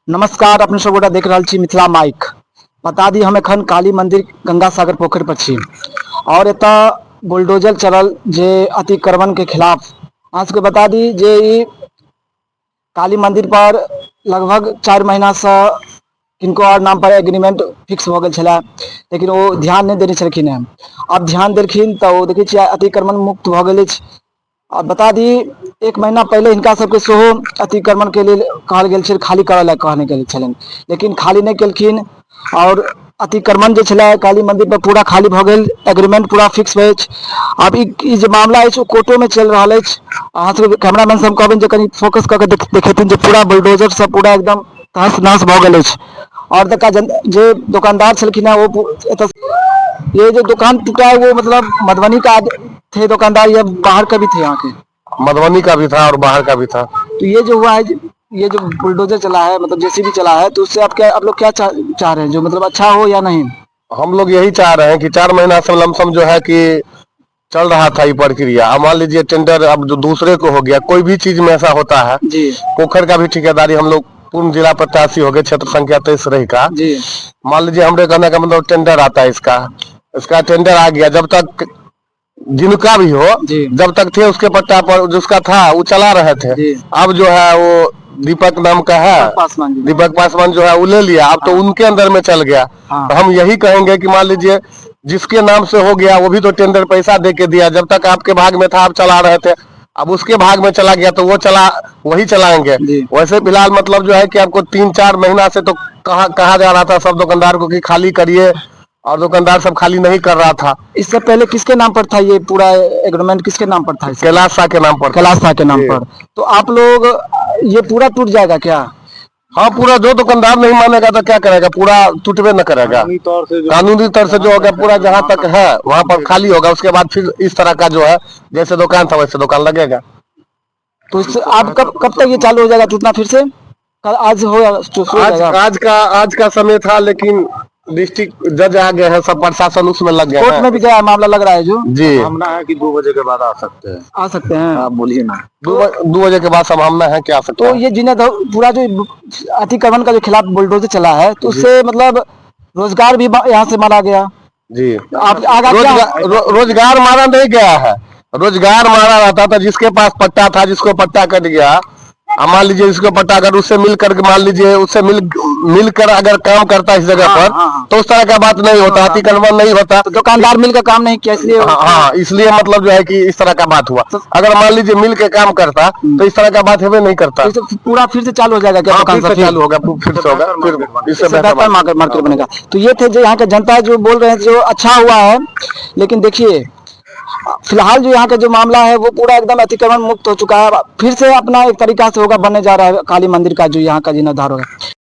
नमस्कार, अपने सब गोटा देख रहल छी मिथिला माइक। बता दी हम एखन काली मंदिर गंगा सागर पोखर पर छी और एतऽ बुलडोजर चलल जे अतिक्रमण के खिलाफ। अहाँ सबके बता दी जे ई काली मंदिर पर लगभग 4 महीना से किनको और नाम पर एग्रीमेंट फिक्स हो गेल छलै, लेकिन वो ध्यान नहीं देने छलखिन हेँ। अब ध्यान देलखिन तऽ ओ देखै छियै अतिक्रमण मुक्त भऽ गेल अछि। और बता दी 1 महीना पहले हिनका सबके सेहो अतिक्रमण के लेल कहल गेल छल, खाली करऽ लए कहने गेल छलनि, लेकिन खाली नहीं केलखिन। और अतिक्रमण जे छलै काली मंदिर पर पूरा खाली भऽ गेल, एग्रीमेंट पूरा फिक्स अछि। अब ई जे मामला अछि ओ कोर्टो में चलि रहल अछि। अहाँ सब कैमरामैन से हम कहबनि जे कनि फोकस कऽ के देखेथिन जे पूरा बुलडोजर सब पूरा एकदम तहस नहस भऽ गेल अछि। और जे दुकानदार छलखिन हैं वो एतऽ ये जो दुकान टूटा है वो मतलब मधुबनी का थे दुकानदार या बाहर का भी थे यहाँ के? मधुबनी का भी था और बाहर का भी था। तो ये जो हुआ है, ये जो बुलडोजर चला है मतलब जेसीबी चला है, तो उससे आप लोग क्या चाह रहे हैं, जो मतलब अच्छा हो या नहीं? हम लोग यही चाह रहे हैं कि 4 महीना से लमसम जो है कि चल रहा था ये प्रक्रिया। अब मान लीजिए टेंडर अब जो दूसरे को हो गया, कोई भी चीज में ऐसा होता है। जी पोखर का भी ठेकेदारी हम लोग पूर्ण जिला प्रत्याशी हो गए, क्षेत्र संख्या 23 रही का। जी मान लीजिए हमरे कहने का मतलब टेंडर आता है, इसका टेंडर आ गया, जब तक जिनका भी हो, जी जब तक थे उसके पट्टा पर जिसका था वो चला रहे थे। जी अब जो है वो दीपक नाम का है, दीपक पासवान जी। दीपक पासवान जो है वो ले लिया, अब तो हाँ उनके अंदर में चल गया। हाँ तो हम यही कहेंगे कि मान लीजिए जिसके नाम से हो गया वो भी तो टेंडर पैसा दे के दिया, जब तक आपके भाग में था आप चला रहे थे, अब उसके भाग में चला गया तो वही चलाएंगे। जी। वैसे फिलहाल मतलब जो है कि आपको 3-4 महीना से तो कहा जा रहा था सब दुकानदार को कि खाली करिए, और दुकानदार सब खाली नहीं कर रहा था। इससे पहले किसके नाम पर था ये पूरा एग्रीमेंट, किसके नाम पर था? कैलाश शाह के नाम पर था। कैलाश शाह के नाम जी। पर। तो आप लोग ये पूरा टूट जाएगा क्या? हाँ, पूरा जो दुकानदार नहीं मानेगा तो क्या करेगा, पूरा टूटबे न करेगा। कानूनी तौर से जो होगा पूरा जहाँ तक है वहाँ पर खाली होगा, उसके बाद फिर इस तरह का जो है जैसे दुकान था वैसे दुकान लगेगा। तो इससे आप कब तक ये चालू हो जाएगा टूटना फिर से? कल आज हो या शुरू हो जाएगा? आज का समय था, लेकिन डिस्ट्रिक्ट जज आ गए हैं, सब प्रशासन उसमें लग गए कोर्ट हैं। में भी गया है मामला लग रहा है जो? जी, संभावना है कि 2 बजे के बाद आ सकते हैं। आ सकते हैं। आप बोलिए ना। 2 बजे के बाद संभावना है, क्या सकता तो है। ये जिन्हें पूरा जो अतिक्रमण का जो खिलाफ बुलडोजर चला है, तो उससे मतलब रोजगार भी यहाँ से मारा गया। जी, आप आगा क्या? रोजगार मारा नहीं गया है, रोजगार मारा रहता था जिसके पास पट्टा था, जिसको पट्टा कट गया। अब मान लीजिए इसको पट्टा अगर उससे मिलकर मान लीजिए उससे मिलकर अगर काम करता है इस जगह हाँ, पर, हाँ। तो उस तरह का बात नहीं होता, अतिक्रमण नहीं होता। तो दुकानदार मिलकर काम नहीं किया इसलिए? हाँ, इसलिए मतलब जो है कि इस तरह का बात हुआ। अगर मान लीजिए मिल के काम करता तो इस तरह का बात हमें नहीं करता। तो पूरा फिर से चालू हो जाएगा क्या? हाँ, दुकान फिर से चालू होगा, फिर से होगा, फिर इससे इससे बेहतर बेहतर मार्केट बनेगा। तो ये थे जो यहाँ के जनता जो बोल रहे हैं जो अच्छा हुआ है, लेकिन देखिए फिलहाल जो यहाँ का जो मामला है वो पूरा एकदम अतिक्रमण मुक्त हो चुका है। फिर से अपना एक तरीका से होगा, बनने जा रहा है काली मंदिर का जो यहाँ का जीर्णोद्धार होगा।